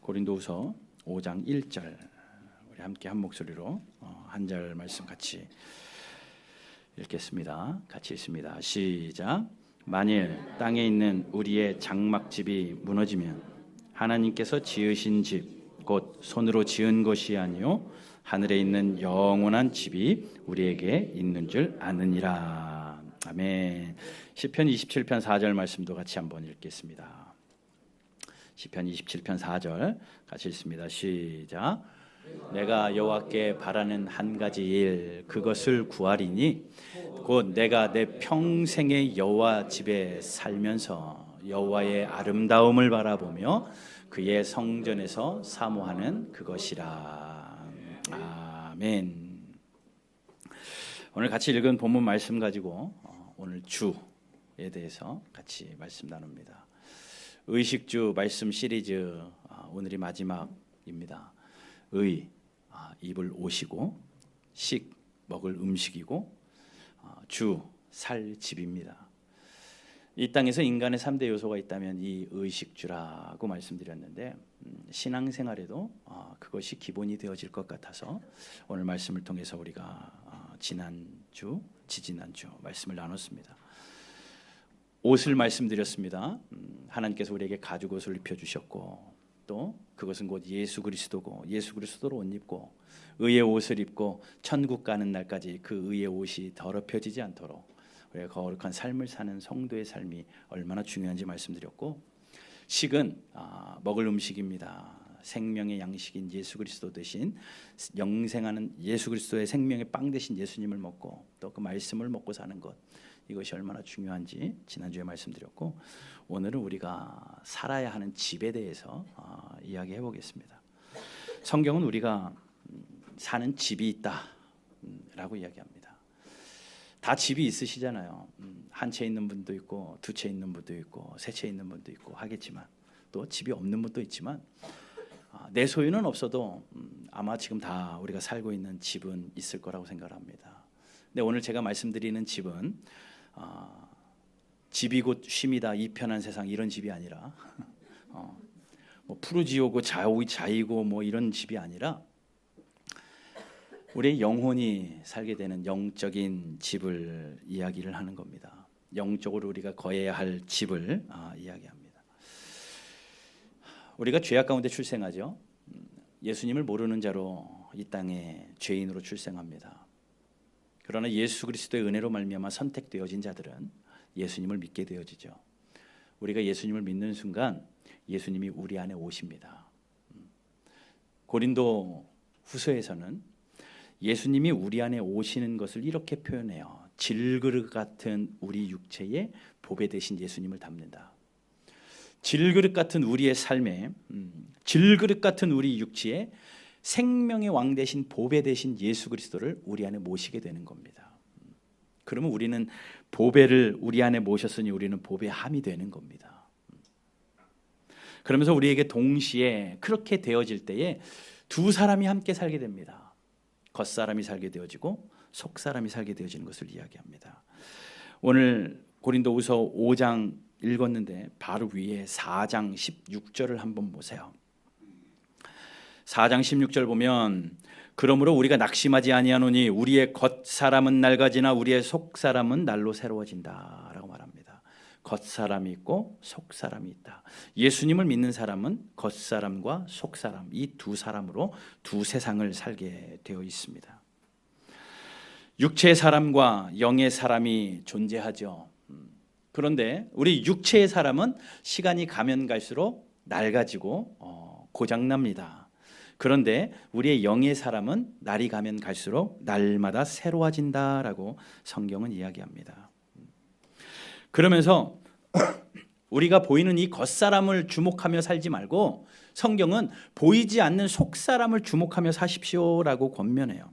고린도후서 5장 1절 우리 함께 한 목소리로 한 절 말씀 같이 읽겠습니다. 같이 읽습니다. 시작. 만일 땅에 있는 우리의 장막집이 무너지면 하나님께서 지으신 집 곧 손으로 지은 것이 아니요 하늘에 있는 영원한 집이 우리에게 있는 줄 아느니라. 아멘. 시편 27편 4절 말씀도 같이 한번 읽겠습니다. 시편 27편 4절 같이 읽습니다. 시작. 내가 여호와께 바라는 한 가지 일 그것을 구하리니 곧 내가 내 평생의 여호와 집에 살면서 여호와의 아름다움을 바라보며 그의 성전에서 사모하는 그것이라. 아멘. 오늘 같이 읽은 본문 말씀 가지고 오늘 주에 대해서 같이 말씀 나눕니다. 의식주 말씀 시리즈 오늘이 마지막입니다. 의, 입을 옷이고 식, 먹을 음식이고 주, 살 집입니다. 이 땅에서 인간의 3대 요소가 있다면 이 의식주라고 말씀드렸는데 신앙생활에도 그것이 기본이 되어질 것 같아서 오늘 말씀을 통해서 우리가 지난주, 지지난주 말씀을 나눴습니다. 옷을 말씀드렸습니다. 하나님께서 우리에게 가죽 옷을 입혀주셨고 또 그것은 곧 예수 그리스도고 예수 그리스도로 옷 입고 의의 옷을 입고 천국 가는 날까지 그 의의 옷이 더럽혀지지 않도록 우리가 거룩한 삶을 사는 성도의 삶이 얼마나 중요한지 말씀드렸고 식은 먹을 음식입니다. 생명의 양식인 예수 그리스도 대신 영생하는 예수 그리스도의 생명의 빵 대신 예수님을 먹고 또 그 말씀을 먹고 사는 것 이것이 얼마나 중요한지 지난주에 말씀드렸고 오늘은 우리가 살아야 하는 집에 대해서 이야기해 보겠습니다. 성경은 우리가 사는 집이 있다라고 이야기합니다. 다 집이 있으시잖아요. 한 채 있는 분도 있고 두 채 있는 분도 있고 세 채 있는 분도 있고 하겠지만 또 집이 없는 분도 있지만 내 소유는 없어도 아마 지금 다 우리가 살고 있는 집은 있을 거라고 생각합니다. 근데 오늘 제가 말씀드리는 집은 집이 곧 쉼이다 이 편한 세상 이런 집이 아니라 뭐 푸르지오고 자이고 뭐 이런 집이 아니라 우리의 영혼이 살게 되는 영적인 집을 이야기를 하는 겁니다. 영적으로 우리가 거해야 할 집을 이야기합니다. 우리가 죄악 가운데 출생하죠. 예수님을 모르는 자로 이 땅에 죄인으로 출생합니다. 그러나 예수 그리스도의 은혜로 말미암아 선택되어진 자들은 예수님을 믿게 되어지죠. 우리가 예수님을 믿는 순간 예수님이 우리 안에 오십니다. 고린도 후서에서는 예수님이 우리 안에 오시는 것을 이렇게 표현해요. 질그릇 같은 우리 육체에 보배 되신 예수님을 담는다. 질그릇 같은 우리의 삶에 질그릇 같은 우리 육체에 생명의 왕 되신 보배 되신 예수 그리스도를 우리 안에 모시게 되는 겁니다. 그러면 우리는 보배를 우리 안에 모셨으니 우리는 보배의 함이 되는 겁니다. 그러면서 우리에게 동시에 그렇게 되어질 때에 두 사람이 함께 살게 됩니다. 겉사람이 살게 되어지고 속사람이 살게 되어지는 것을 이야기합니다. 오늘 고린도후서 5장 읽었는데 바로 위에 4장 16절을 한번 보세요. 4장 16절 보면 그러므로 우리가 낙심하지 아니하노니 우리의 겉사람은 낡아지나 우리의 속사람은 날로 새로워진다 라고 말합니다. 겉사람이 있고 속사람이 있다. 예수님을 믿는 사람은 겉사람과 속사람 이 두 사람으로 두 세상을 살게 되어 있습니다. 육체의 사람과 영의 사람이 존재하죠. 그런데 우리 육체의 사람은 시간이 가면 갈수록 낡아지고 고장납니다. 그런데 우리의 영의 사람은 날이 가면 갈수록 날마다 새로워진다라고 성경은 이야기합니다. 그러면서 우리가 보이는 이 겉사람을 주목하며 살지 말고 성경은 보이지 않는 속사람을 주목하며 사십시오라고 권면해요.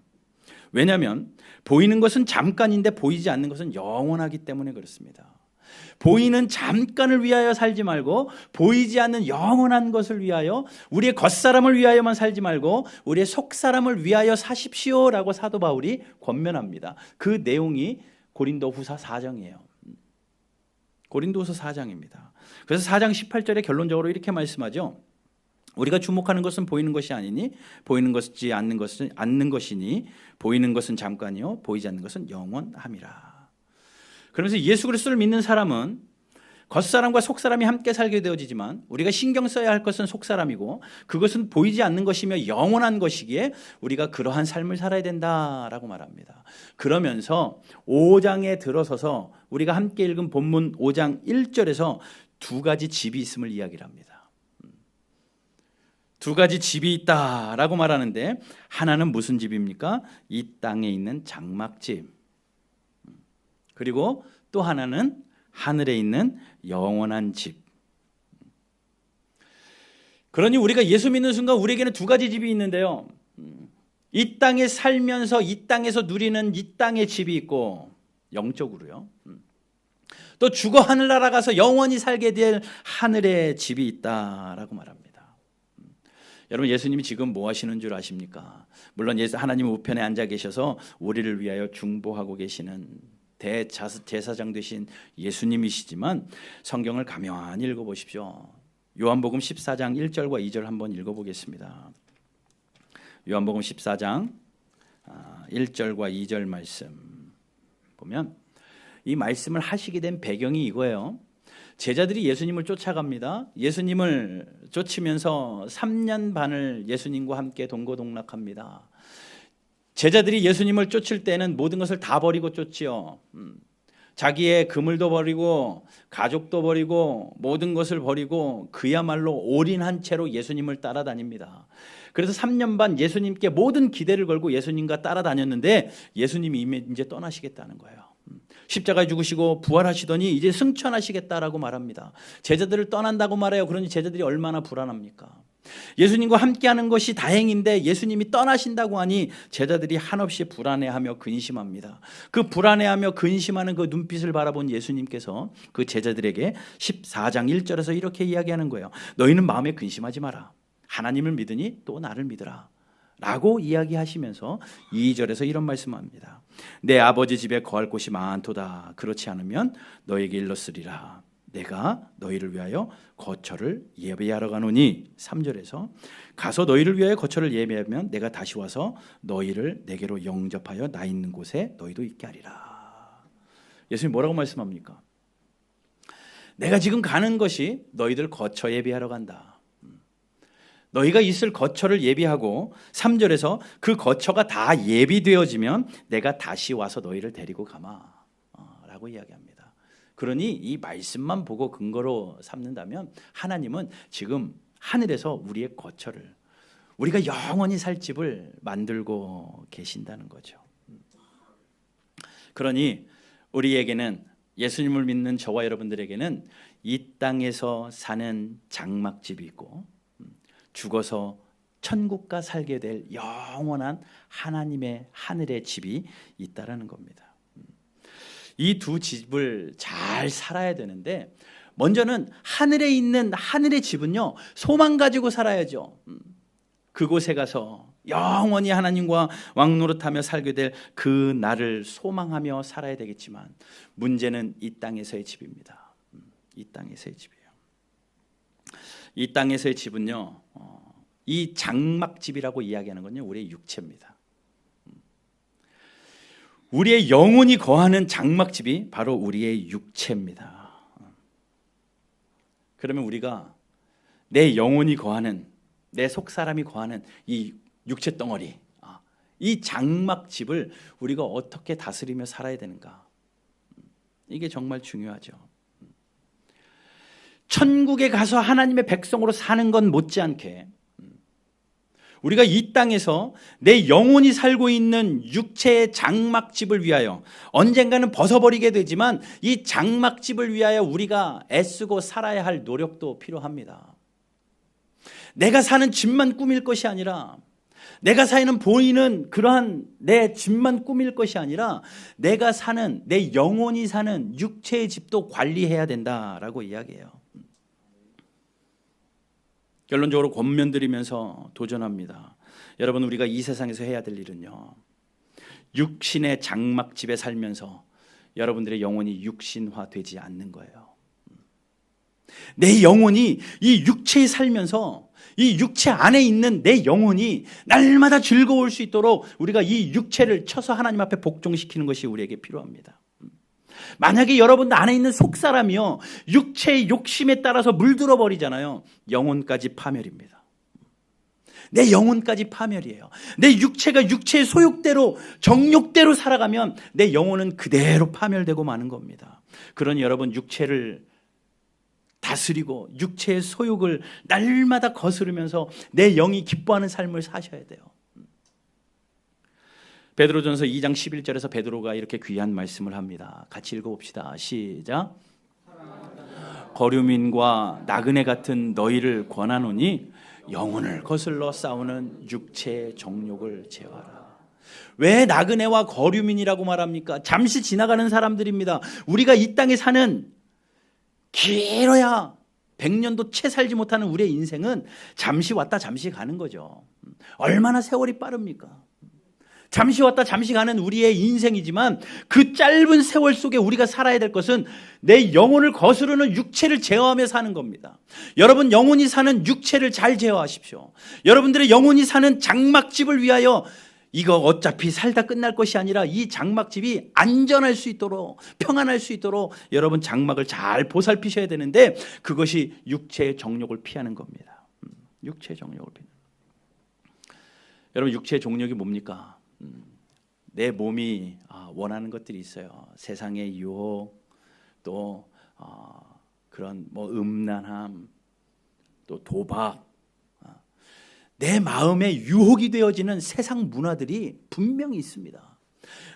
왜냐하면 보이는 것은 잠깐인데 보이지 않는 것은 영원하기 때문에 그렇습니다. 보이는 잠깐을 위하여 살지 말고 보이지 않는 영원한 것을 위하여 우리의 겉사람을 위하여만 살지 말고 우리의 속사람을 위하여 사십시오라고 사도 바울이 권면합니다. 그 내용이 고린도후서 4장이에요. 고린도후서 4장입니다. 그래서 4장 18절에 결론적으로 이렇게 말씀하죠. 우리가 주목하는 것은 보이는 것이 아니니 보이는 것이 않는 것이니 보이는 것은 잠깐이요 보이지 않는 것은 영원함이라. 그러면서 예수 그리스도를 믿는 사람은 겉사람과 속사람이 함께 살게 되어지지만 우리가 신경 써야 할 것은 속사람이고 그것은 보이지 않는 것이며 영원한 것이기에 우리가 그러한 삶을 살아야 된다라고 말합니다. 그러면서 5장에 들어서서 우리가 함께 읽은 본문 5장 1절에서 두 가지 집이 있음을 이야기를 합니다. 두 가지 집이 있다라고 말하는데 하나는 무슨 집입니까? 이 땅에 있는 장막집. 그리고 또 하나는 하늘에 있는 영원한 집. 그러니 우리가 예수 믿는 순간 우리에게는 두 가지 집이 있는데요. 이 땅에 살면서 이 땅에서 누리는 이 땅의 집이 있고 영적으로요. 또 죽어 하늘나라 가서 영원히 살게 될 하늘의 집이 있다라고 말합니다. 여러분 예수님이 지금 뭐 하시는 줄 아십니까? 물론 하나님 우편에 앉아 계셔서 우리를 위하여 중보하고 계시는 대제사장 되신 예수님이시지만 성경을 가만히 읽어보십시오. 요한복음 14장 1절과 2절 한번 읽어보겠습니다. 요한복음 14장 1절과 2절 말씀 보면 이 말씀을 하시게 된 배경이 이거예요. 제자들이 예수님을 쫓아갑니다. 예수님을 쫓으면서 3년 반을 예수님과 함께 동고동락합니다. 제자들이 예수님을 쫓을 때는 모든 것을 다 버리고 쫓지요. 자기의 그물도 버리고 가족도 버리고 모든 것을 버리고 그야말로 올인한 채로 예수님을 따라다닙니다. 그래서 3년 반 예수님께 모든 기대를 걸고 예수님과 따라다녔는데 예수님이 이제 떠나시겠다는 거예요. 십자가에 죽으시고 부활하시더니 이제 승천하시겠다라고 말합니다. 제자들을 떠난다고 말해요. 그러니 제자들이 얼마나 불안합니까? 예수님과 함께하는 것이 다행인데 예수님이 떠나신다고 하니 제자들이 한없이 불안해하며 근심합니다. 그 불안해하며 근심하는 그 눈빛을 바라본 예수님께서 그 제자들에게 14장 1절에서 이렇게 이야기하는 거예요. 너희는 마음에 근심하지 마라. 하나님을 믿으니 또 나를 믿으라 라고 이야기하시면서 2절에서 이런 말씀합니다. 내 아버지 집에 거할 곳이 많도다. 그렇지 않으면 너에게 일렀으리라. 내가 너희를 위하여 거처를 예배하러 가노니 3절에서 가서 너희를 위하여 거처를 예배하면 내가 다시 와서 너희를 내게로 영접하여 나 있는 곳에 너희도 있게 하리라. 예수님 뭐라고 말씀합니까? 내가 지금 가는 것이 너희들 거처 예배하러 간다. 너희가 있을 거처를 예비하고 3절에서 그 거처가 다 예비되어지면 내가 다시 와서 너희를 데리고 가마 라고 이야기합니다. 그러니 이 말씀만 보고 근거로 삼는다면 하나님은 지금 하늘에서 우리의 거처를 우리가 영원히 살 집을 만들고 계신다는 거죠. 그러니 우리에게는 예수님을 믿는 저와 여러분들에게는 이 땅에서 사는 장막집이 있고 죽어서 천국가 살게 될 영원한 하나님의 하늘의 집이 있다라는 겁니다. 이 두 집을 잘 살아야 되는데 먼저는 하늘에 있는 하늘의 집은요 소망 가지고 살아야죠. 그곳에 가서 영원히 하나님과 왕노릇하며 살게 될 그 날을 소망하며 살아야 되겠지만 문제는 이 땅에서의 집입니다. 이 땅에서의 집이에요. 이 땅에서의 집은요 이 장막집이라고 이야기하는 건요 우리의 육체입니다. 우리의 영혼이 거하는 장막집이 바로 우리의 육체입니다. 그러면 우리가 내 영혼이 거하는 내 속사람이 거하는 이 육체 덩어리 이 장막집을 우리가 어떻게 다스리며 살아야 되는가? 이게 정말 중요하죠. 천국에 가서 하나님의 백성으로 사는 건 못지않게 우리가 이 땅에서 내 영혼이 살고 있는 육체의 장막집을 위하여 언젠가는 벗어버리게 되지만 이 장막집을 위하여 우리가 애쓰고 살아야 할 노력도 필요합니다. 내가 사는 집만 꾸밀 것이 아니라 내가 사는 보이는 그러한 내 집만 꾸밀 것이 아니라 내가 사는 내 영혼이 사는 육체의 집도 관리해야 된다라고 이야기해요. 결론적으로 권면드리면서 도전합니다. 여러분 우리가 이 세상에서 해야 될 일은요 육신의 장막집에 살면서 여러분들의 영혼이 육신화되지 않는 거예요. 내 영혼이 이 육체에 살면서 이 육체 안에 있는 내 영혼이 날마다 즐거울 수 있도록 우리가 이 육체를 쳐서 하나님 앞에 복종시키는 것이 우리에게 필요합니다. 만약에 여러분 안에 있는 속사람이요, 육체의 욕심에 따라서 물들어 버리잖아요. 영혼까지 파멸입니다. 내 영혼까지 파멸이에요. 내 육체가 육체의 소욕대로, 정욕대로 살아가면 내 영혼은 그대로 파멸되고 마는 겁니다. 그러니 여러분, 육체를 다스리고 육체의 소욕을 날마다 거스르면서 내 영이 기뻐하는 삶을 사셔야 돼요. 베드로전서 2장 11절에서 베드로가 이렇게 귀한 말씀을 합니다. 같이 읽어봅시다. 시작. 거류민과 나그네 같은 너희를 권하노니 영혼을 거슬러 싸우는 육체의 정욕을 제어하라. 왜 나그네와 거류민이라고 말합니까? 잠시 지나가는 사람들입니다. 우리가 이 땅에 사는 길어야 100년도 채 살지 못하는 우리의 인생은 잠시 왔다 잠시 가는 거죠. 얼마나 세월이 빠릅니까? 잠시 왔다 잠시 가는 우리의 인생이지만 그 짧은 세월 속에 우리가 살아야 될 것은 내 영혼을 거스르는 육체를 제어하며 사는 겁니다. 여러분, 영혼이 사는 육체를 잘 제어하십시오. 여러분들의 영혼이 사는 장막집을 위하여 이거 어차피 살다 끝날 것이 아니라 이 장막집이 안전할 수 있도록, 평안할 수 있도록 여러분 장막을 잘 보살피셔야 되는데 그것이 육체의 정욕을 피하는 겁니다. 육체의 정욕을 피하는. 여러분, 육체의 정욕이 뭡니까? 내 몸이 원하는 것들이 있어요. 세상의 유혹, 또 그런 음란함, 또 도박, 내 마음에 유혹이 되어지는 세상 문화들이 분명히 있습니다.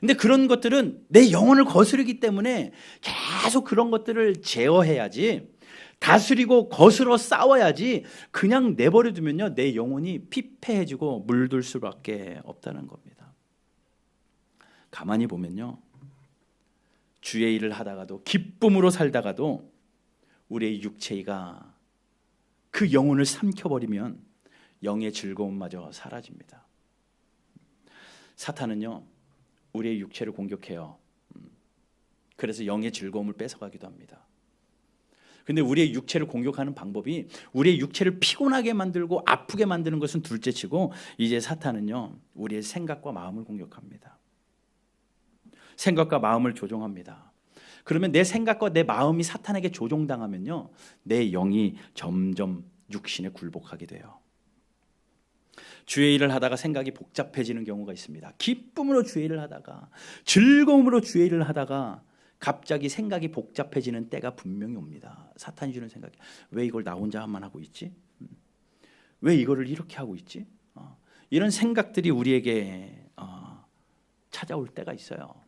근데 그런 것들은 내 영혼을 거스르기 때문에 계속 그런 것들을 제어해야지, 다스리고 거스러 싸워야지, 그냥 내버려 두면요 내 영혼이 피폐해지고 물들 수밖에 없다는 겁니다. 가만히 보면요, 주의 일을 하다가도, 기쁨으로 살다가도 우리의 육체가 그 영혼을 삼켜버리면 영의 즐거움마저 사라집니다. 사탄은요 우리의 육체를 공격해요. 그래서 영의 즐거움을 뺏어가기도 합니다. 근데 우리의 육체를 공격하는 방법이 우리의 육체를 피곤하게 만들고 아프게 만드는 것은 둘째치고, 이제 사탄은요 우리의 생각과 마음을 공격합니다. 생각과 마음을 조종합니다. 그러면 내 생각과 내 마음이 사탄에게 조종당하면요 내 영이 점점 육신에 굴복하게 돼요. 주의 일을 하다가 생각이 복잡해지는 경우가 있습니다. 기쁨으로 주의 일을 하다가, 즐거움으로 주의 일을 하다가 갑자기 생각이 복잡해지는 때가 분명히 옵니다. 사탄이 주는 생각이, 왜 이걸 나 혼자만 하고 있지? 왜 이거를 이렇게 하고 있지? 이런 생각들이 우리에게 찾아올 때가 있어요.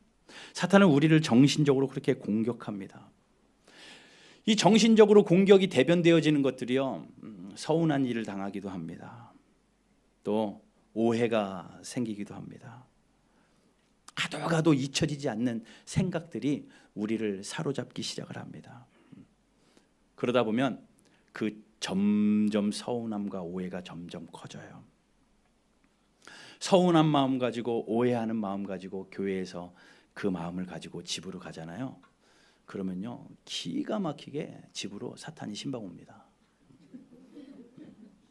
사탄은 우리를 정신적으로 그렇게 공격합니다. 이 정신적으로 공격이 대변되어지는 것들이요 서운한 일을 당하기도 합니다. 또 오해가 생기기도 합니다. 가도 잊혀지지 않는 생각들이 우리를 사로잡기 시작을 합니다. 그러다 보면 그 점점 서운함과 오해가 점점 커져요. 서운한 마음 가지고, 오해하는 마음 가지고 교회에서 그 마음을 가지고 집으로 가잖아요. 그러면요 기가 막히게 집으로 사탄이 신방 옵니다.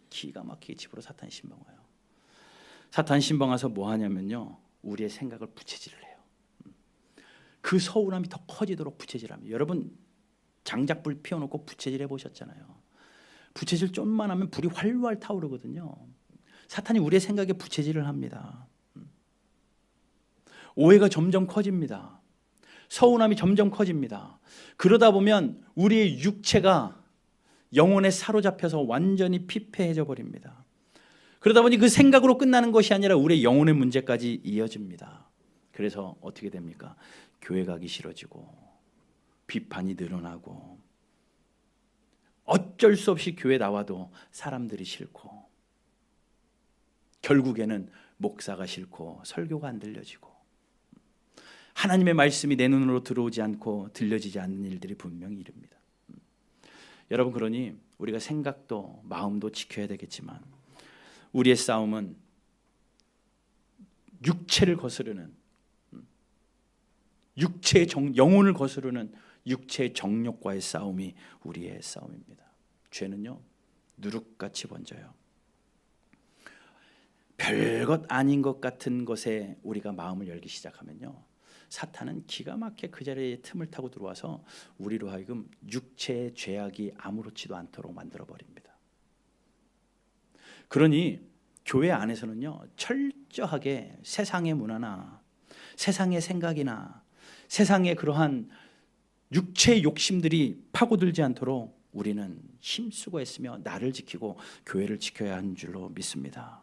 기가 막히게 집으로 사탄이 신방 와요. 사탄 신방 와서 뭐 하냐면요 우리의 생각을 부채질을 해요. 그 서운함이 더 커지도록 부채질합니다. 여러분, 장작불 피워놓고 부채질 해보셨잖아요. 부채질 좀만 하면 불이 활활 타오르거든요. 사탄이 우리의 생각에 부채질을 합니다. 오해가 점점 커집니다. 서운함이 점점 커집니다. 그러다 보면 우리의 육체가 영혼에 사로잡혀서 완전히 피폐해져 버립니다. 그러다 보니 그 생각으로 끝나는 것이 아니라 우리의 영혼의 문제까지 이어집니다. 그래서 어떻게 됩니까? 교회 가기 싫어지고, 비판이 늘어나고, 어쩔 수 없이 교회 나와도 사람들이 싫고, 결국에는 목사가 싫고 설교가 안 들려지고, 하나님의 말씀이 내 눈으로 들어오지 않고 들려지지 않는 일들이 분명히 이릅니다. 여러분, 그러니 우리가 생각도 마음도 지켜야 되겠지만 우리의 싸움은 육체를 거스르는, 육체의 영혼을 거스르는 육체의 정욕과의 싸움이 우리의 싸움입니다. 죄는요 누룩같이 번져요. 별것 아닌 것 같은 것에 우리가 마음을 열기 시작하면요, 사탄은 기가 막히게 그 자리에 틈을 타고 들어와서 우리로 하여금 육체의 죄악이 아무렇지도 않도록 만들어 버립니다. 그러니 교회 안에서는요, 철저하게 세상의 문화나 세상의 생각이나 세상의 그러한 육체의 욕심들이 파고들지 않도록 우리는 힘쓰고 했으며 나를 지키고 교회를 지켜야 하는 줄로 믿습니다.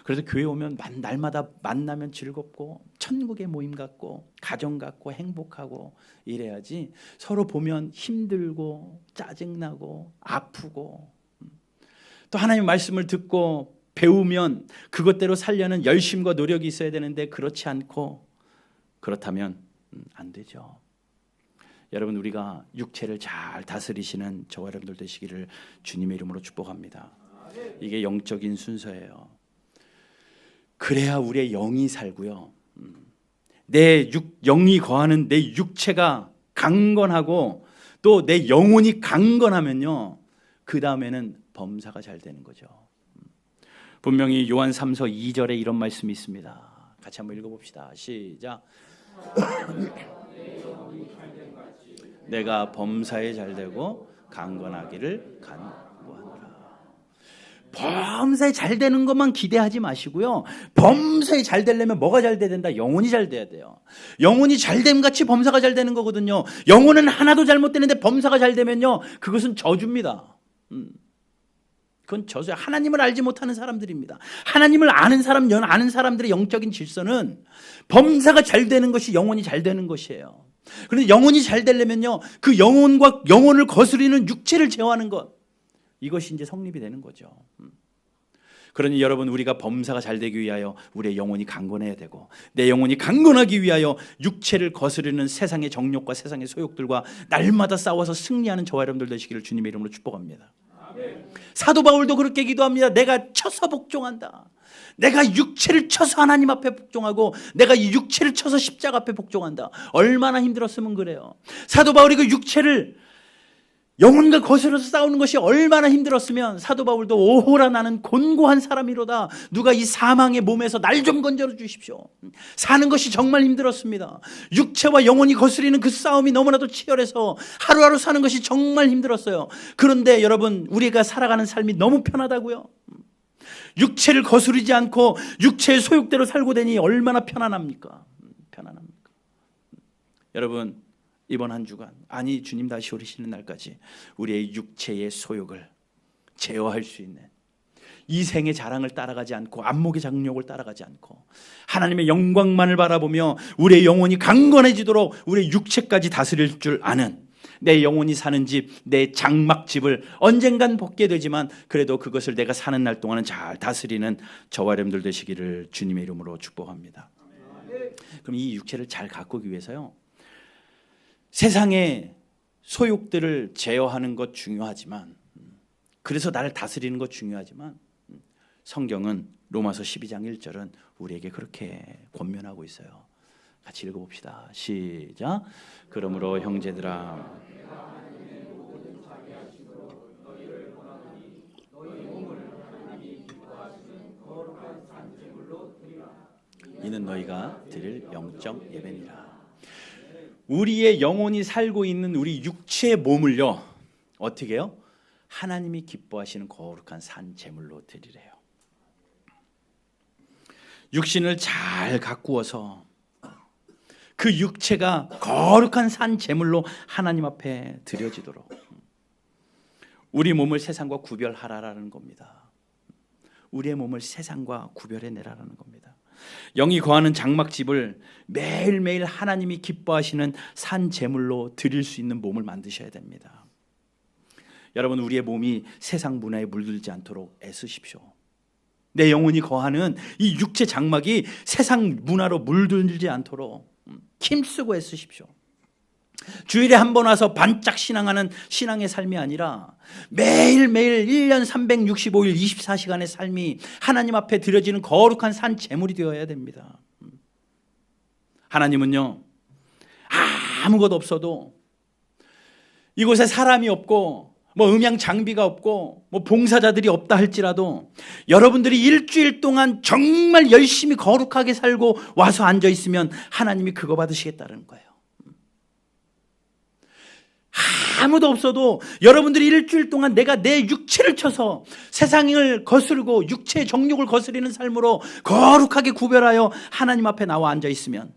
그래서 교회 오면 날마다 만나면 즐겁고 천국의 모임 같고 가정 같고 행복하고 이래야지, 서로 보면 힘들고 짜증나고 아프고, 또 하나님의 말씀을 듣고 배우면 그것대로 살려는 열심과 노력이 있어야 되는데 그렇지 않고, 그렇다면 안 되죠. 여러분, 우리가 육체를 잘 다스리시는 저와 여러분들 되시기를 주님의 이름으로 축복합니다. 이게 영적인 순서예요. 그래야 우리의 영이 살고요, 영이 거하는 내 육체가 강건하고 또 내 영혼이 강건하면요, 그 다음에는 범사가 잘 되는 거죠. 분명히 요한 3서 2절에 이런 말씀이 있습니다. 같이 한번 읽어봅시다. 시작. 내가 범사에 잘되고 강건하기를 간구하노라. 범사에 잘되는 것만 기대하지 마시고요, 범사에 잘되려면 뭐가 잘 돼야 된다? 영혼이 잘 돼야 돼요. 영혼이 잘됨 같이 범사가 잘 되는 거거든요. 영혼은 하나도 잘못되는데 범사가 잘 되면요, 그것은 저주입니다. 그건 저주야. 하나님을 알지 못하는 사람들입니다. 하나님을 아는 사람들의 영적인 질서는 범사가 잘 되는 것이 영혼이 잘 되는 것이에요. 그런데 영혼이 잘 되려면요, 그 영혼을 거스리는 육체를 제어하는 것, 이것이 이제 성립이 되는 거죠. 그러니 여러분, 우리가 범사가 잘 되기 위하여 우리의 영혼이 강건해야 되고, 내 영혼이 강건하기 위하여 육체를 거스르는 세상의 정욕과 세상의 소욕들과 날마다 싸워서 승리하는 저와 여러분들 되시기를 주님의 이름으로 축복합니다. 사도 바울도 그렇게 기도합니다. 내가 쳐서 복종한다. 내가 육체를 쳐서 하나님 앞에 복종하고 내가 이 육체를 쳐서 십자가 앞에 복종한다. 얼마나 힘들었으면 그래요. 사도 바울이 그 육체를 영혼과 거스려서 싸우는 것이 얼마나 힘들었으면 사도 바울도 오호라 나는 곤고한 사람이로다. 누가 이 사망의 몸에서 날 좀 건져 주십시오. 사는 것이 정말 힘들었습니다. 육체와 영혼이 거스리는 그 싸움이 너무나도 치열해서 하루하루 사는 것이 정말 힘들었어요. 그런데 여러분, 우리가 살아가는 삶이 너무 편하다고요? 육체를 거스르지 않고 육체의 소욕대로 살고 되니 얼마나 편안합니까? 편안합니까? 여러분, 이번 한 주간, 아니 주님 다시 오시는 날까지 우리의 육체의 소욕을 제어할 수 있는, 이생의 자랑을 따라가지 않고 안목의 장욕을 따라가지 않고 하나님의 영광만을 바라보며 우리의 영혼이 강건해지도록 우리의 육체까지 다스릴 줄 아는, 내 영혼이 사는 집, 내 장막집을 언젠간 벗게 되지만 그래도 그것을 내가 사는 날 동안은 잘 다스리는 저와 여러분들 되시기를 주님의 이름으로 축복합니다. 그럼 이 육체를 잘 가꾸기 위해서요, 세상의 소욕들을 제어하는 것 중요하지만, 그래서 나를 다스리는 것 중요하지만, 성경은 로마서 12장 1절은 우리에게 그렇게 권면하고 있어요. 같이 읽어봅시다. 시작. 그러므로 형제들아, 이는 너희가 드릴 영적 예배니라. 우리의 영혼이 살고 있는 우리 육체의 몸을요, 어떻게 해요? 하나님이 기뻐하시는 거룩한 산 제물로 드리래요. 육신을 잘 가꾸어서 그 육체가 거룩한 산 제물로 하나님 앞에 드려지도록 우리 몸을 세상과 구별하라라는 겁니다. 우리의 몸을 세상과 구별해내라는 겁니다. 영이 거하는 장막집을 매일매일 하나님이 기뻐하시는 산 제물로 드릴 수 있는 몸을 만드셔야 됩니다. 여러분, 우리의 몸이 세상 문화에 물들지 않도록 애쓰십시오. 내 영혼이 거하는 이 육체 장막이 세상 문화로 물들지 않도록 힘쓰고 애쓰십시오. 주일에 한 번 와서 반짝 신앙하는 신앙의 삶이 아니라 매일매일 1년 365일 24시간의 삶이 하나님 앞에 드려지는 거룩한 산 제물이 되어야 됩니다. 하나님은요, 아무것도 없어도, 이곳에 사람이 없고 뭐 음향 장비가 없고 뭐 봉사자들이 없다 할지라도 여러분들이 일주일 동안 정말 열심히 거룩하게 살고 와서 앉아 있으면 하나님이 그거 받으시겠다는 거예요. 아무도 없어도 여러분들이 일주일 동안 내가 내 육체를 쳐서 세상을 거스르고 육체의 정욕을 거스리는 삶으로 거룩하게 구별하여 하나님 앞에 나와 앉아 있으면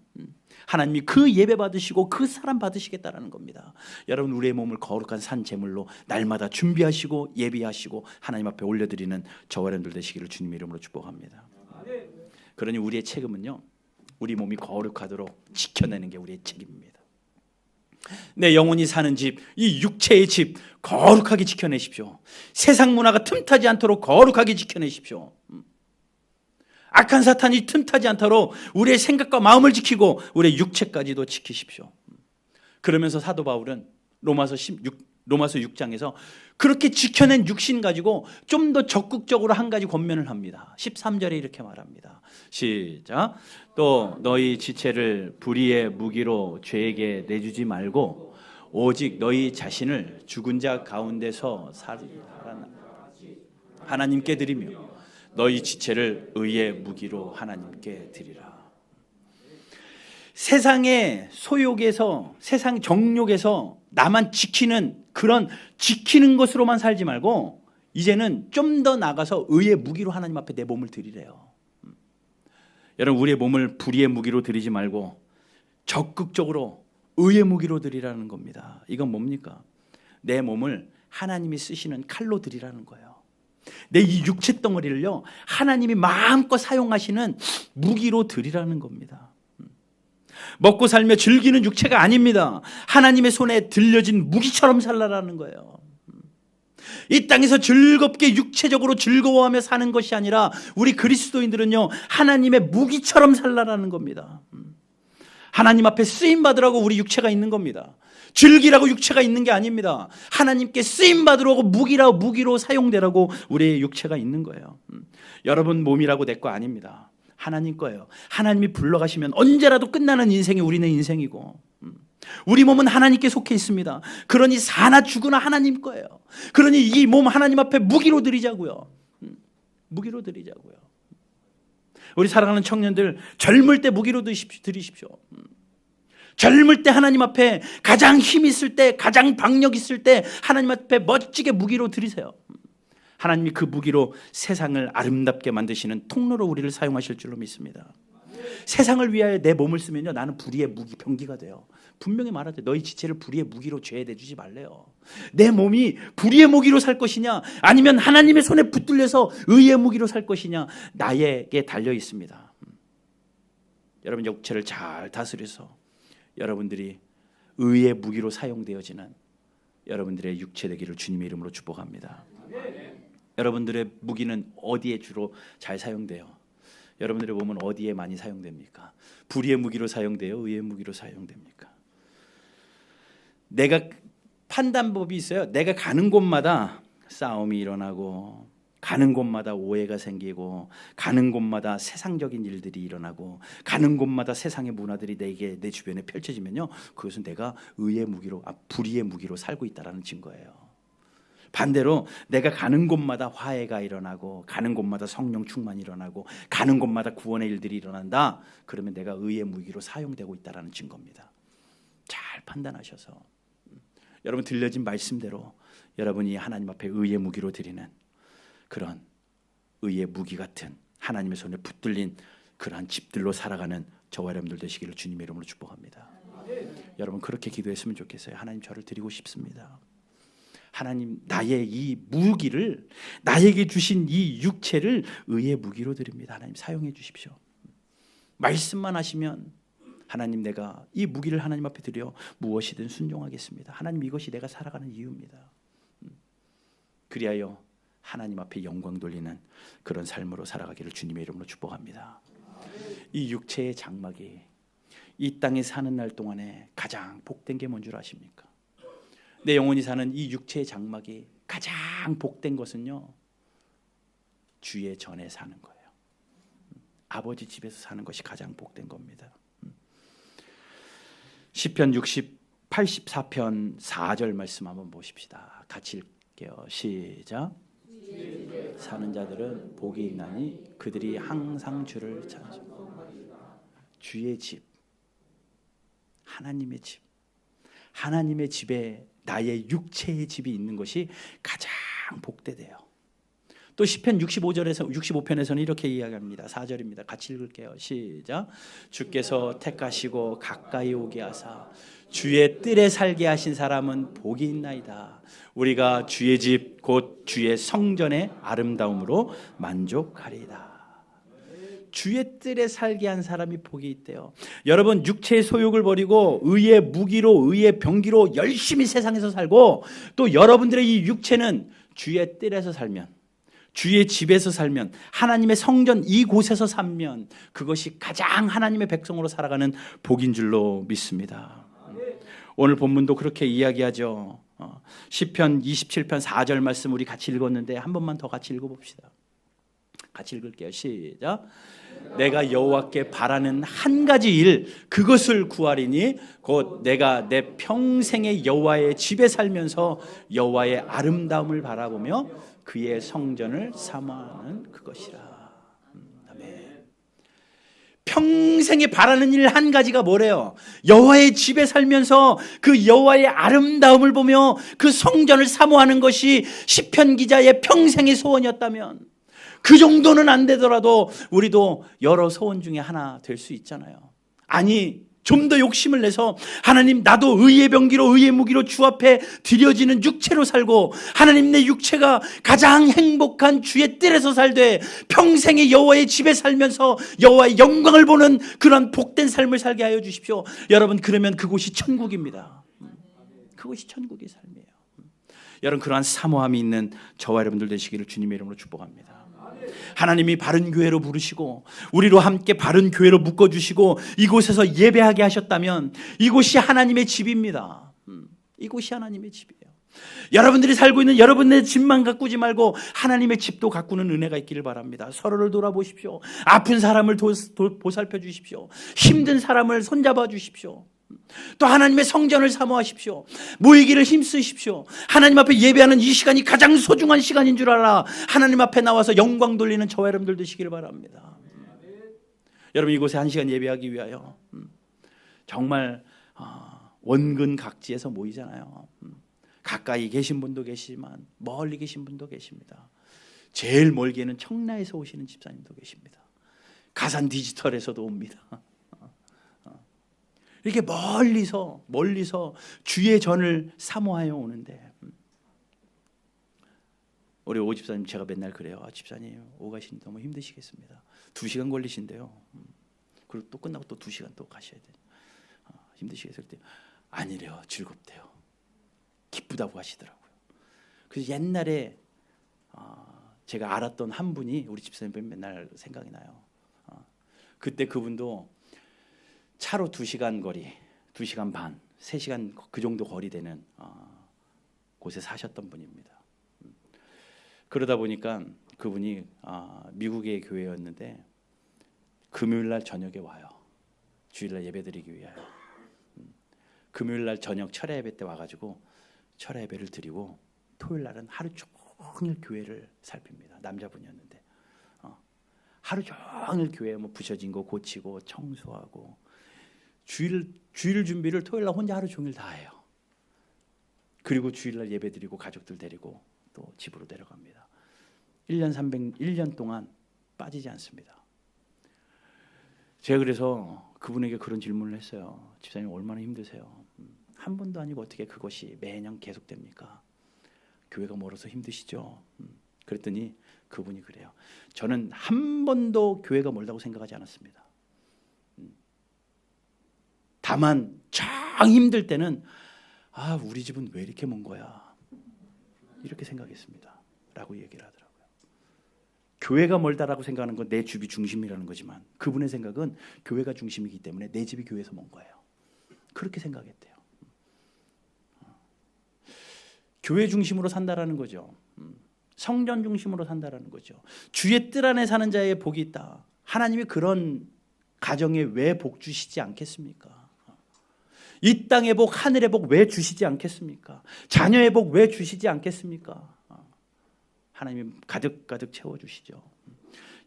하나님이 그 예배 받으시고 그 사람 받으시겠다라는 겁니다. 여러분, 우리의 몸을 거룩한 산 제물로 날마다 준비하시고 예비하시고 하나님 앞에 올려드리는 저와 여러분들 되시기를 주님 이름으로 축복합니다. 그러니 우리의 책임은요, 우리 몸이 거룩하도록 지켜내는 게 우리의 책임입니다. 내 영혼이 사는 집, 이 육체의 집 거룩하게 지켜내십시오. 세상 문화가 틈타지 않도록 거룩하게 지켜내십시오. 악한 사탄이 틈타지 않도록 우리의 생각과 마음을 지키고 우리의 육체까지도 지키십시오. 그러면서 사도 바울은 로마서 6장에서 그렇게 지켜낸 육신 가지고 좀 더 적극적으로 한 가지 권면을 합니다. 13절에 이렇게 말합니다. 시작. 또 너희 지체를 불의의 무기로 죄에게 내주지 말고 오직 너희 자신을 죽은 자 가운데서 하나님께 드리며 너희 지체를 의의 무기로 하나님께 드리라. 세상의 소욕에서, 세상 정욕에서 나만 지키는 그런 지키는 것으로만 살지 말고 이제는 좀 더 나가서 의의 무기로 하나님 앞에 내 몸을 드리래요. 여러분, 우리의 몸을 불의의 무기로 드리지 말고 적극적으로 의의 무기로 드리라는 겁니다. 이건 뭡니까? 내 몸을 하나님이 쓰시는 칼로 드리라는 거예요. 내 이 육체 덩어리를요, 하나님이 마음껏 사용하시는 무기로 드리라는 겁니다. 먹고 살며 즐기는 육체가 아닙니다. 하나님의 손에 들려진 무기처럼 살라라는 거예요. 이 땅에서 즐겁게 육체적으로 즐거워하며 사는 것이 아니라 우리 그리스도인들은요, 하나님의 무기처럼 살라라는 겁니다. 하나님 앞에 쓰임 받으라고 우리 육체가 있는 겁니다. 즐기라고 육체가 있는 게 아닙니다. 하나님께 쓰임 받으라고 무기로 사용되라고 우리의 육체가 있는 거예요. 여러분 몸이라고 내 거 아닙니다. 하나님 거예요. 하나님이 불러가시면 언제라도 끝나는 인생이 우리네 인생이고, 우리 몸은 하나님께 속해 있습니다. 그러니 사나 죽으나 하나님 거예요. 그러니 이 몸 하나님 앞에 무기로 드리자고요. 무기로 드리자고요. 우리 사랑하는 청년들, 젊을 때 무기로 드리십시오. 젊을 때 하나님 앞에 가장 힘 있을 때, 가장 박력 있을 때 하나님 앞에 멋지게 무기로 드리세요. 하나님이 그 무기로 세상을 아름답게 만드시는 통로로 우리를 사용하실 줄로 믿습니다. 세상을 위하여 내 몸을 쓰면요, 나는 불의의 무기, 병기가 돼요. 분명히 말하죠. 너희 지체를 불의의 무기로 죄에 내주지 말래요. 내 몸이 불의의 무기로 살 것이냐, 아니면 하나님의 손에 붙들려서 의의 무기로 살 것이냐, 나에게 달려 있습니다. 여러분, 육체를 잘 다스려서 여러분들이 의의 무기로 사용되어지는 여러분들의 육체 되기를 주님의 이름으로 축복합니다. 여러분들의 무기는 어디에 주로 잘 사용돼요? 여러분들의 몸은 어디에 많이 사용됩니까? 불의의 무기로 사용돼요? 의의 무기로 사용됩니까? 내가 판단법이 있어요. 내가 가는 곳마다 싸움이 일어나고, 가는 곳마다 오해가 생기고, 가는 곳마다 세상적인 일들이 일어나고, 가는 곳마다 세상의 문화들이 내 주변에 펼쳐지면요, 그것은 내가 의의 무기로, 불의의 무기로 살고 있다는 증거예요. 반대로 내가 가는 곳마다 화해가 일어나고, 가는 곳마다 성령 충만이 일어나고, 가는 곳마다 구원의 일들이 일어난다, 그러면 내가 의의 무기로 사용되고 있다는 증거입니다. 잘 판단하셔서 여러분 들려진 말씀대로 여러분이 하나님 앞에 의의 무기로 드리는 그런 의의 무기 같은 하나님의 손에 붙들린 그러한 집들로 살아가는 저와 여러분들 되시기를 주님의 이름으로 축복합니다. 여러분 그렇게 기도했으면 좋겠어요. 하나님, 저를 드리고 싶습니다. 하나님, 나의 이 무기를, 나에게 주신 이 육체를 의의 무기로 드립니다. 하나님, 사용해 주십시오. 말씀만 하시면 하나님, 내가 이 무기를 하나님 앞에 드려 무엇이든 순종하겠습니다. 하나님, 이것이 내가 살아가는 이유입니다. 그리하여 하나님 앞에 영광 돌리는 그런 삶으로 살아가기를 주님의 이름으로 축복합니다. 이 육체의 장막이 이 땅에 사는 날 동안에 가장 복된 게 뭔 줄 아십니까? 내 영혼이 사는 이 육체의 장막이 가장 복된 것은요, 주의 전에 사는 거예요. 아버지 집에서 사는 것이 가장 복된 겁니다. 시편 84편 4절 말씀 한번 보십시다. 같이 할게요. 시작. 사는 자들은 복이 있나니 그들이 항상 주를 찬송. 주의 집, 하나님의 집, 하나님의 집에 나의 육체의 집이 있는 것이 가장 복되대요. 또 시편 65편에서는 이렇게 이야기합니다. 4절입니다. 같이 읽을게요. 시작. 주께서 택하시고 가까이 오게 하사 주의 뜰에 살게 하신 사람은 복이 있나이다. 우리가 주의 집 곧 주의 성전의 아름다움으로 만족하리이다. 주의 뜰에 살게 한 사람이 복이 있대요. 여러분, 육체의 소욕을 버리고 의의 무기로, 의의 병기로 열심히 세상에서 살고, 또 여러분들의 이 육체는 주의 뜰에서 살면, 주의 집에서 살면, 하나님의 성전 이곳에서 살면 그것이 가장 하나님의 백성으로 살아가는 복인 줄로 믿습니다. 오늘 본문도 그렇게 이야기하죠. 시편 27편 4절 말씀 우리 같이 읽었는데 한 번만 더 같이 읽어봅시다. 같이 읽을게요. 시작. 내가 여호와께 바라는 한 가지 일, 그것을 구하리니 곧 내가 내 평생의 여호와의 집에 살면서 여호와의 아름다움을 바라보며 그의 성전을 사모하는 그것이라. 평생에 바라는 일 한 가지가 뭐래요? 여호와의 집에 살면서 그 여호와의 아름다움을 보며 그 성전을 사모하는 것이 시편 기자의 평생의 소원이었다면, 그 정도는 안 되더라도 우리도 여러 소원 중에 하나 될 수 있잖아요. 아니, 좀 더 욕심을 내서 하나님, 나도 의의 병기로 의의 무기로 주 앞에 드려지는 육체로 살고, 하나님, 내 육체가 가장 행복한 주의 뜰에서 살되 평생의 여호와의 집에 살면서 여호와의 영광을 보는 그런 복된 삶을 살게 하여 주십시오. 여러분, 그러면 그곳이 천국입니다. 그것이 천국의 삶이에요. 여러분, 그러한 사모함이 있는 저와 여러분들 되시기를 주님의 이름으로 축복합니다. 하나님이 바른 교회로 부르시고 우리로 함께 바른 교회로 묶어주시고 이곳에서 예배하게 하셨다면 이곳이 하나님의 집입니다. 이곳이 하나님의 집이에요. 여러분들이 살고 있는 여러분의 집만 가꾸지 말고 하나님의 집도 가꾸는 은혜가 있기를 바랍니다. 서로를 돌아보십시오. 아픈 사람을 보살펴 주십시오. 힘든 사람을 손잡아 주십시오. 또 하나님의 성전을 사모하십시오. 모이기를 힘쓰십시오. 하나님 앞에 예배하는 이 시간이 가장 소중한 시간인 줄 알아 하나님 앞에 나와서 영광 돌리는 저와 여러분들 되시기를 바랍니다. 여러분, 이곳에 한 시간 예배하기 위하여 정말 원근 각지에서 모이잖아요. 가까이 계신 분도 계시지만 멀리 계신 분도 계십니다. 제일 멀게는 청라에서 오시는 집사님도 계십니다. 가산 디지털에서도 옵니다. 이렇게 멀리서 주의 전을 사모하여 오는데, 우리 오 집사님, 제가 맨날 그래요. 집사님, 오가시니 너무 힘드시겠습니다. 2시간 걸리신대요. 그리고 또 끝나고 또 2시간 또 가셔야 돼요. 힘드시겠을 때 아니래요. 즐겁대요. 기쁘다고 하시더라고요. 그래서 옛날에 제가 알았던 한 분이 우리 집사님 맨날 생각이 나요. 그때 그분도 차로 2시간 거리, 2시간 반, 3시간 그 정도 거리 되는 곳에 사셨던 분입니다. 그러다 보니까 그분이 미국의 교회였는데 금요일날 저녁에 와요. 주일날 예배드리기 위하여. 금요일날 저녁 철야 예배 때 와가지고 철야 예배를 드리고 토요일날은 하루 종일 교회를 살핍니다. 남자분이었는데 하루 종일 교회 뭐 부셔진 거 고치고 청소하고 주일 준비를 토요일날 혼자 하루 종일 다 해요. 그리고 주일날 예배드리고 가족들 데리고 또 집으로 내려갑니다. 1년 동안 빠지지 않습니다. 제가 그래서 그분에게 그런 질문을 했어요. 집사님, 얼마나 힘드세요? 한 번도 아니고 어떻게 그것이 매년 계속됩니까? 교회가 멀어서 힘드시죠? 그랬더니 그분이 그래요. 저는 한 번도 교회가 멀다고 생각하지 않았습니다. 다만 참 힘들 때는 우리 집은 왜 이렇게 먼 거야? 이렇게 생각했습니다. 라고 얘기를 하더라고요. 교회가 멀다라고 생각하는 건 내 집이 중심이라는 거지만 그분의 생각은 교회가 중심이기 때문에 내 집이 교회에서 먼 거예요. 그렇게 생각했대요. 교회 중심으로 산다라는 거죠. 성전 중심으로 산다라는 거죠. 주의 뜰 안에 사는 자의 복이 있다. 하나님이 그런 가정에 왜 복 주시지 않겠습니까? 이 땅의 복, 하늘의 복 왜 주시지 않겠습니까? 자녀의 복 왜 주시지 않겠습니까? 하나님이 가득가득 채워주시죠.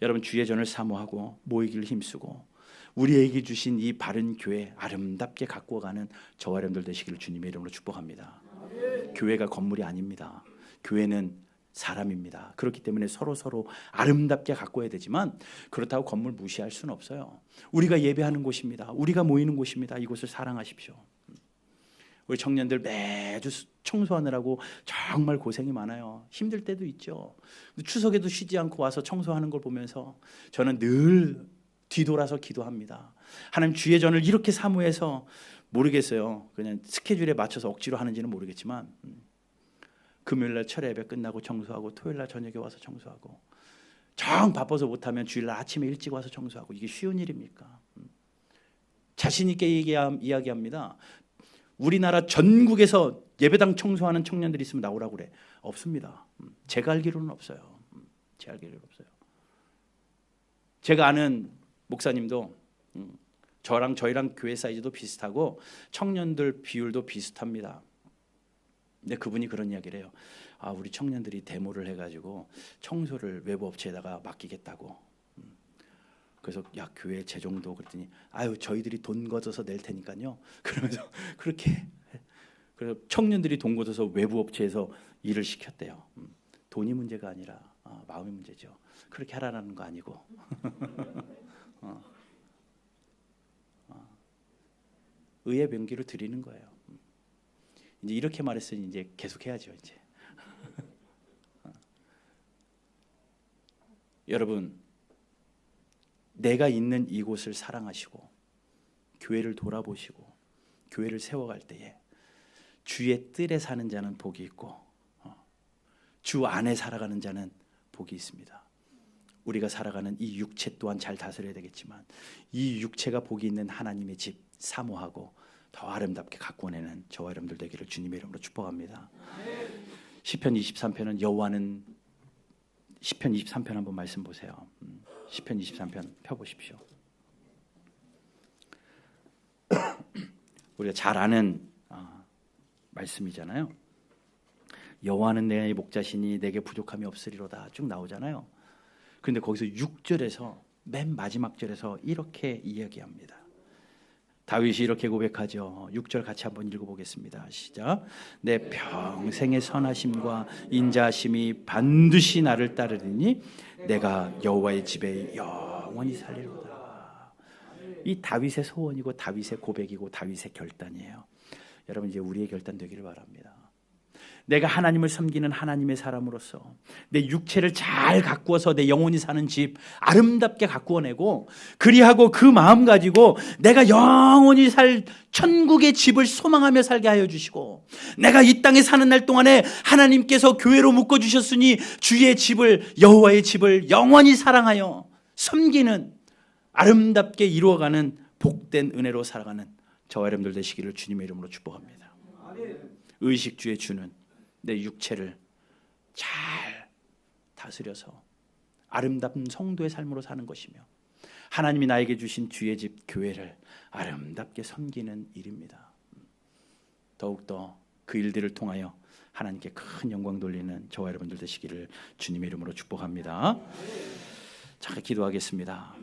여러분, 주의 전을 사모하고 모이기를 힘쓰고 우리에게 주신 이 바른 교회 아름답게 가꾸어가는 저와 여러분들 되시기를 주님의 이름으로 축복합니다. 교회가 건물이 아닙니다. 교회는 사람입니다. 그렇기 때문에 서로 아름답게 가꿔야 되지만 그렇다고 건물 무시할 수는 없어요. 우리가 예배하는 곳입니다. 우리가 모이는 곳입니다. 이곳을 사랑하십시오. 우리 청년들 매주 청소하느라고 정말 고생이 많아요. 힘들 때도 있죠. 추석에도 쉬지 않고 와서 청소하는 걸 보면서 저는 늘 뒤돌아서 기도합니다. 하나님, 주의 전을 이렇게 사모해서 모르겠어요. 그냥 스케줄에 맞춰서 억지로 하는지는 모르겠지만 금요일날 철회 예배 끝나고 청소하고 토요일날 저녁에 와서 청소하고 정 바빠서 못하면 주일날 아침에 일찍 와서 청소하고 이게 쉬운 일입니까? 자신 있게 이야기합니다. 우리나라 전국에서 예배당 청소하는 청년들이 있으면 나오라고 그래. 없습니다. 제가 알기로는 없어요. 제가 알기로는 없어요. 제가 아는 목사님도 저희랑 교회 사이즈도 비슷하고 청년들 비율도 비슷합니다. 근데 그분이 그런 이야기를 해요. 우리 청년들이 데모를 해가지고 청소를 외부 업체에다가 맡기겠다고. 그래서 야, 교회 재정도 그랬더니 저희들이 돈 걷어서 낼 테니까요. 그러면서 그렇게 그래서 청년들이 돈 걷어서 외부 업체에서 일을 시켰대요. 돈이 문제가 아니라 마음의 문제죠. 그렇게 하라는 거 아니고. 의의 명기로 드리는 거예요. 이제 이렇게 말했으니 이제 계속 해야죠. 이제 여러분, 내가 있는 이곳을 사랑하시고 교회를 돌아보시고 교회를 세워갈 때에 주의 뜰에 사는 자는 복이 있고 주 안에 살아가는 자는 복이 있습니다. 우리가 살아가는 이 육체 또한 잘 다스려야 되겠지만 이 육체가 복이 있는 하나님의 집 사모하고 더 아름답게 가꾸어내는 저와 여러분들 되기를 주님의 이름으로 축복합니다. 시편 23편은 여호와는 시편 23편 한번 말씀 보세요. 시편 23편 펴보십시오. 우리가 잘 아는 말씀이잖아요. 여호와는 내 목자시니 내게 부족함이 없으리로다 쭉 나오잖아요. 그런데 거기서 6절에서 맨 마지막 절에서 이렇게 이야기합니다. 다윗이 이렇게 고백하죠. 6절 같이 한번 읽어보겠습니다. 시작. 내 평생의 선하심과 인자하심이 반드시 나를 따르리니 내가 여호와의 집에 영원히 살리로다. 이 다윗의 소원이고 다윗의 고백이고 다윗의 결단이에요. 여러분, 이제 우리의 결단 되기를 바랍니다. 내가 하나님을 섬기는 하나님의 사람으로서 내 육체를 잘 가꾸어서 내 영혼이 사는 집 아름답게 가꾸어내고 그리하고 그 마음 가지고 내가 영원히 살 천국의 집을 소망하며 살게 하여 주시고 내가 이 땅에 사는 날 동안에 하나님께서 교회로 묶어주셨으니 주의 집을 여호와의 집을 영원히 사랑하여 섬기는 아름답게 이루어가는 복된 은혜로 살아가는 저와 여러분들 되시기를 주님의 이름으로 축복합니다. 의식주의 주는 내 육체를 잘 다스려서 아름다운 성도의 삶으로 사는 것이며 하나님이 나에게 주신 주의 집 교회를 아름답게 섬기는 일입니다. 더욱더 그 일들을 통하여 하나님께 큰 영광 돌리는 저와 여러분들 되시기를 주님의 이름으로 축복합니다. 자, 기도하겠습니다.